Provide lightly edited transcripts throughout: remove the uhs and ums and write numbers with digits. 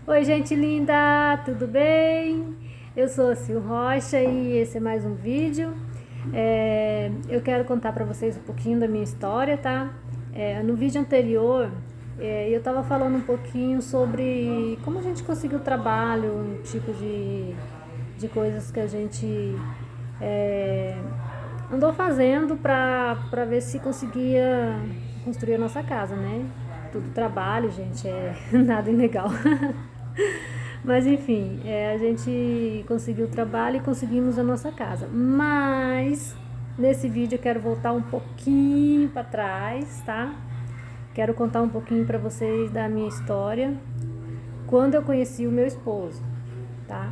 Oi, gente linda, tudo bem? Eu sou a Sil Rocha e esse é mais um vídeo. Eu quero contar pra vocês um pouquinho da minha história, tá? No vídeo anterior, eu tava falando um pouquinho sobre como a gente conseguiu trabalho, um tipo de coisas que a gente é, andou fazendo pra ver se conseguia construir a nossa casa, né? Tudo trabalho, gente, é nada ilegal. Mas enfim, a gente conseguiu o trabalho e conseguimos a nossa casa. Mas nesse vídeo eu quero voltar um pouquinho para trás, tá? Quero contar um pouquinho para vocês da minha história quando eu conheci o meu esposo, tá?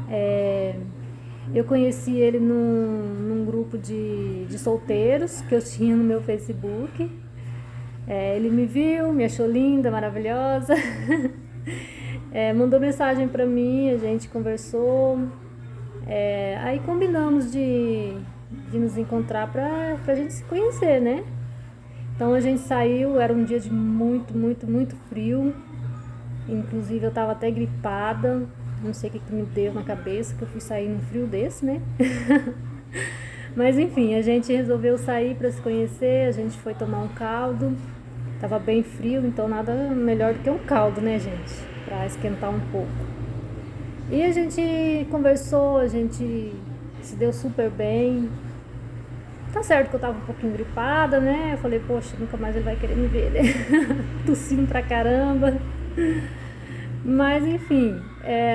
Eu conheci ele num grupo de solteiros que eu tinha no meu Facebook. Ele me viu, me achou linda, maravilhosa. Mandou mensagem pra mim, a gente conversou. Aí combinamos de nos encontrar pra gente se conhecer, né? Então a gente saiu, era um dia de muito, muito, muito frio. Inclusive eu tava até gripada. Não sei o que me deu na cabeça que eu fui sair num frio desse, né? Mas enfim, a gente resolveu sair pra se conhecer, a gente foi tomar um caldo. Tava bem frio, então nada melhor do que um caldo, né, gente? Pra esquentar um pouco. E a gente conversou, a gente se deu super bem. Tá certo que eu tava um pouquinho gripada, né? Eu falei, poxa, nunca mais ele vai querer me ver, né? Tossindo pra caramba. Mas enfim,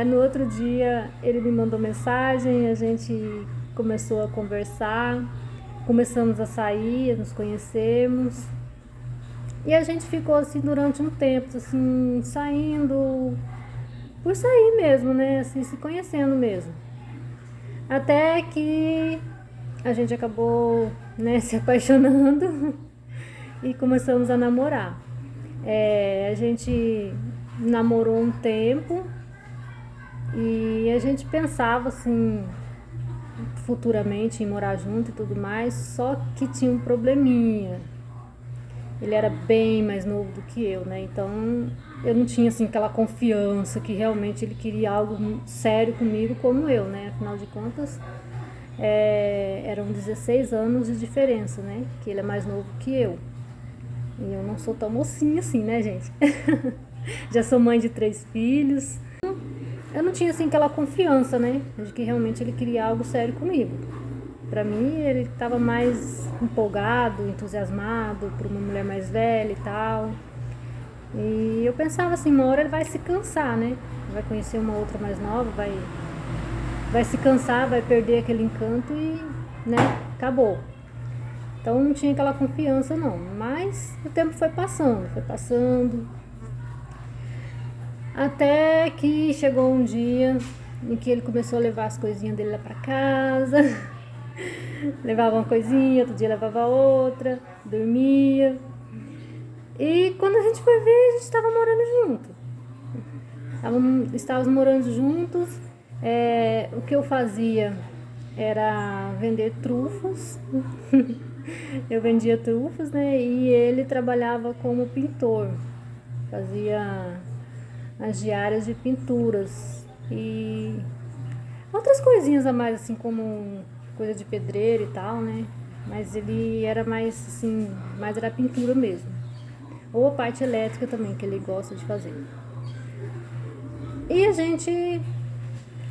no outro dia ele me mandou mensagem, a gente começou a conversar, começamos a sair, a nos conhecermos. E a gente ficou assim durante um tempo, assim, saindo, por sair mesmo, né? Assim, se conhecendo mesmo. Até que a gente acabou, né, se apaixonando e começamos a namorar. A gente namorou um tempo e a gente pensava assim futuramente em morar junto e tudo mais, só que tinha um probleminha. Ele era bem mais novo do que eu, né? Então eu não tinha assim aquela confiança que realmente ele queria algo sério comigo como eu, né? Afinal de contas, eram 16 anos de diferença, né? Que ele é mais novo que eu. E eu não sou tão mocinha assim, né, gente? Já sou mãe de 3 filhos. Eu não tinha assim aquela confiança, né? De que realmente ele queria algo sério comigo. Pra mim, ele estava mais empolgado, entusiasmado por uma mulher mais velha e tal. E eu pensava assim, uma hora ele vai se cansar, né? Vai conhecer uma outra mais nova, vai se cansar, vai perder aquele encanto e, né, acabou. Então não tinha aquela confiança não, mas o tempo foi passando, até que chegou um dia em que ele começou a levar as coisinhas dele lá pra casa. Levava uma coisinha, outro dia levava outra, dormia. E quando a gente foi ver, a gente estava morando junto. Estávamos morando juntos. O que eu fazia era vender trufas. Eu vendia trufas, né? E ele trabalhava como pintor. Fazia as diárias de pinturas. E outras coisinhas a mais, assim, como coisa de pedreiro e tal, né? Mas ele era mais, assim, mais era pintura mesmo. Ou a parte elétrica também, que ele gosta de fazer. E a gente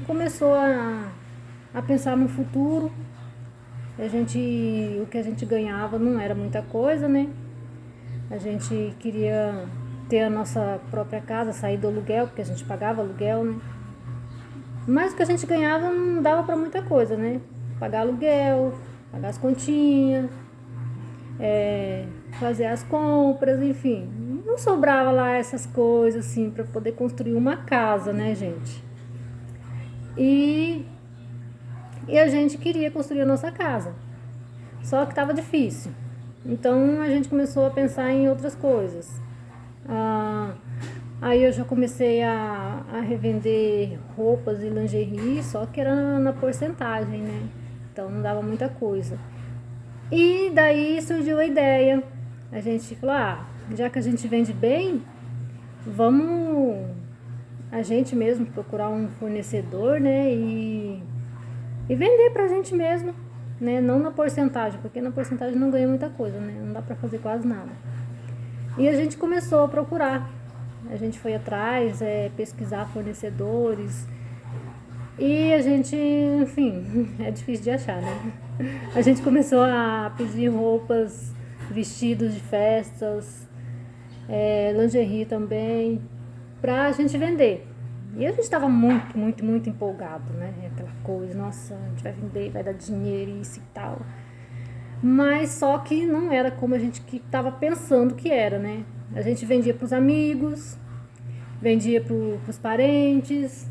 começou a pensar no futuro. O que a gente ganhava não era muita coisa, né? A gente queria ter a nossa própria casa, sair do aluguel, porque a gente pagava aluguel, né? Mas o que a gente ganhava não dava pra muita coisa, né? Pagar aluguel, pagar as continhas, fazer as compras, enfim. Não sobrava lá essas coisas assim pra poder construir uma casa, né, gente? E, e a gente queria construir a nossa casa. Só que estava difícil. Então a gente começou a pensar em outras coisas. Ah, Aí eu já comecei a revender roupas e lingerie, só que era na porcentagem, né? Então não dava muita coisa. E daí surgiu a ideia. A gente falou, já que a gente vende bem, vamos a gente mesmo procurar um fornecedor, né, e vender pra gente mesmo, né, não na porcentagem, porque na porcentagem não ganha muita coisa, né, não dá pra fazer quase nada. E a gente começou a procurar, a gente foi atrás, pesquisar fornecedores, e a gente, enfim, é difícil de achar, né? A gente começou a pedir roupas, vestidos de festas, lingerie também, pra gente vender. E a gente estava muito, muito, muito empolgado, né? Aquela coisa, nossa, a gente vai vender, vai dar dinheiro, isso e tal. Mas só que não era como a gente que estava pensando que era, né? A gente vendia para os amigos, vendia para os parentes,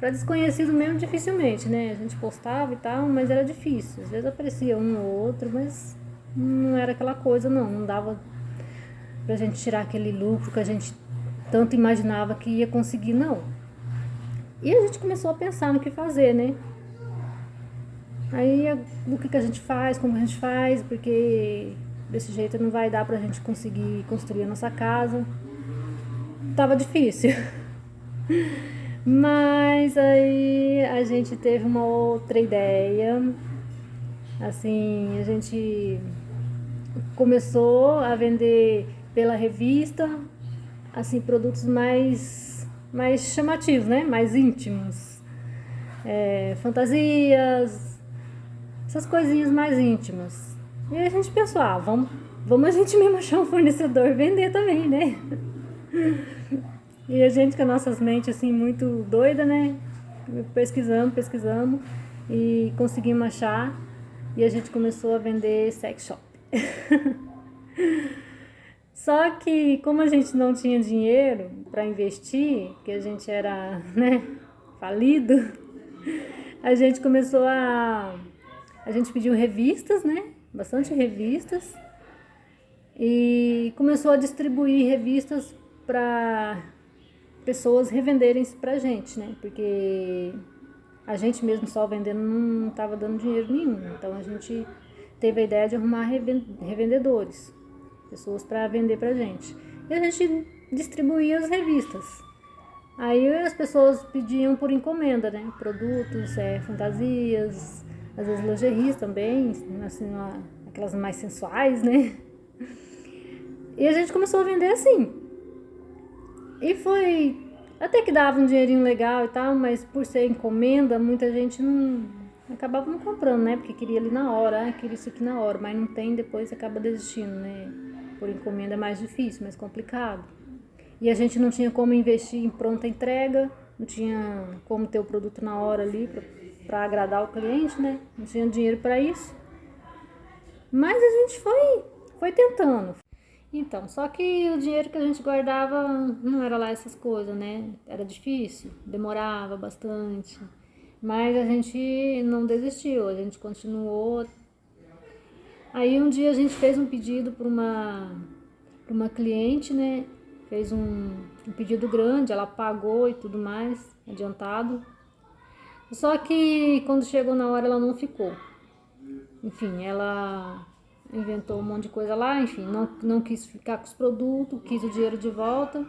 para desconhecido mesmo dificilmente, né? A gente postava e tal, mas era difícil. Às vezes aparecia um ou outro, mas não era aquela coisa não, não dava pra gente tirar aquele lucro que a gente tanto imaginava que ia conseguir, não. E a gente começou a pensar no que fazer, né? Aí o que a gente faz, como a gente faz, porque desse jeito não vai dar pra gente conseguir construir a nossa casa. Tava difícil. Mas aí a gente teve uma outra ideia. Assim, a gente começou a vender pela revista, assim, produtos mais chamativos, né? Mais íntimos. Fantasias, essas coisinhas mais íntimas. E aí a gente pensou, vamos a gente mesmo achar um fornecedor e vender também, né? E a gente com as nossas mentes assim muito doida, né? Pesquisamos e conseguimos achar. E a gente começou a vender sex shop. Só que como a gente não tinha dinheiro para investir, que a gente era, né, falido, a gente começou a gente pediu revistas, né? Bastante revistas. E começou a distribuir revistas para pessoas revenderem pra gente, né? Porque a gente mesmo só vendendo não estava dando dinheiro nenhum. Então a gente teve a ideia de arrumar revendedores, pessoas para vender pra gente. E a gente distribuía as revistas. Aí as pessoas pediam por encomenda, né? Produtos, fantasias, às vezes lingeries também, assim, aquelas mais sensuais, né? E a gente começou a vender assim. E foi, até que dava um dinheirinho legal e tal, mas por ser encomenda, muita gente não acabava não comprando, né? Porque queria ali na hora, queria isso aqui na hora, mas não tem, depois acaba desistindo, né? Por encomenda é mais difícil, mais complicado. E a gente não tinha como investir em pronta entrega, não tinha como ter o produto na hora ali para agradar o cliente, né? Não tinha dinheiro para isso. Mas a gente foi tentando. Então, só que o dinheiro que a gente guardava não era lá essas coisas, né? Era difícil, demorava bastante. Mas a gente não desistiu, a gente continuou. Aí um dia a gente fez um pedido para uma cliente, né? Fez um pedido grande, ela pagou e tudo mais, adiantado. Só que quando chegou na hora ela não ficou. Enfim, ela inventou um monte de coisa lá, enfim, não quis ficar com os produtos, quis o dinheiro de volta.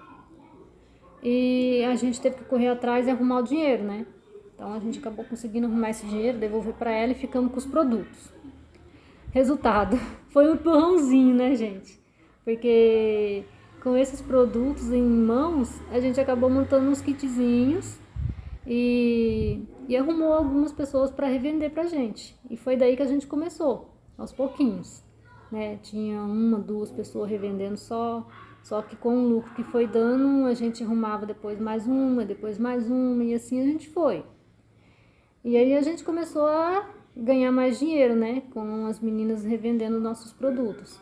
E a gente teve que correr atrás e arrumar o dinheiro, né? Então a gente acabou conseguindo arrumar esse dinheiro, devolver para ela e ficamos com os produtos. Resultado, foi um empurrãozinho, né, gente? Porque com esses produtos em mãos, a gente acabou montando uns kitzinhos e arrumou algumas pessoas para revender pra gente. E foi daí que a gente começou, aos pouquinhos, né? Tinha uma, duas pessoas revendendo só que com o lucro que foi dando, a gente arrumava depois mais uma, e assim a gente foi. E aí a gente começou a ganhar mais dinheiro, né? Com as meninas revendendo nossos produtos.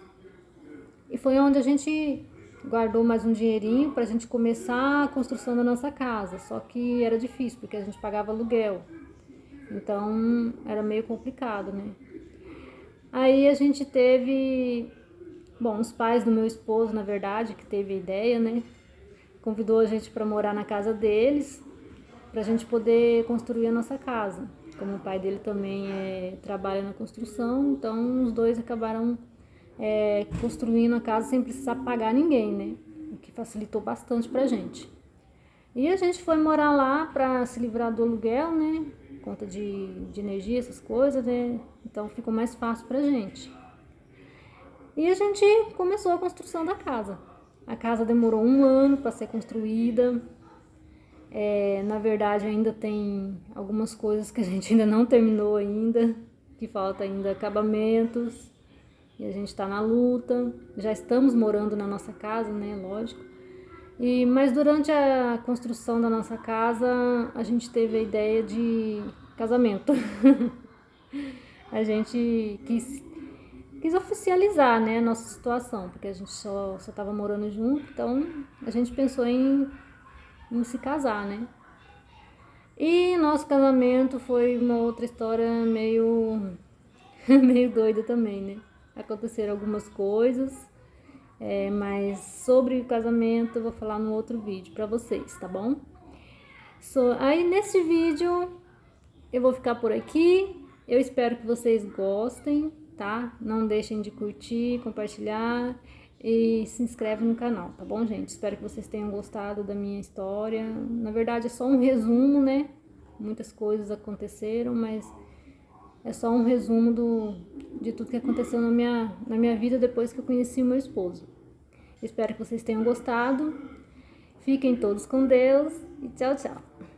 E foi onde a gente guardou mais um dinheirinho pra gente começar a construção da nossa casa. Só que era difícil, porque a gente pagava aluguel. Então era meio complicado, né? Aí a gente teve, bom, os pais do meu esposo, na verdade, que teve a ideia, né? Convidou a gente para morar na casa deles, pra gente poder construir a nossa casa. Como o pai dele também trabalha na construção, então os dois acabaram construindo a casa sem precisar pagar ninguém, né? O que facilitou bastante pra gente. E a gente foi morar lá para se livrar do aluguel, né? Conta de energia, essas coisas, né? Então ficou mais fácil pra gente. E a gente começou a construção da casa. A casa demorou 1 ano para ser construída. Na verdade, ainda tem algumas coisas que a gente ainda não terminou ainda, que falta ainda acabamentos. E a gente está na luta. Já estamos morando na nossa casa, né? Lógico. Mas durante a construção da nossa casa, a gente teve a ideia de casamento. A gente quis oficializar, né, a nossa situação, porque a gente só estava morando junto, então a gente pensou em se casar, né? E nosso casamento foi uma outra história meio, meio doida também, né? Aconteceram algumas coisas, mas sobre o casamento eu vou falar no outro vídeo pra vocês, tá bom? Aí nesse vídeo eu vou ficar por aqui. Eu espero que vocês gostem, tá? Não deixem de curtir, compartilhar e se inscreve no canal, tá bom, gente? Espero que vocês tenham gostado da minha história. Na verdade é só um resumo, né? Muitas coisas aconteceram, mas é só um resumo de tudo que aconteceu na minha vida depois que eu conheci o meu esposo. Espero que vocês tenham gostado. Fiquem todos com Deus e tchau, tchau.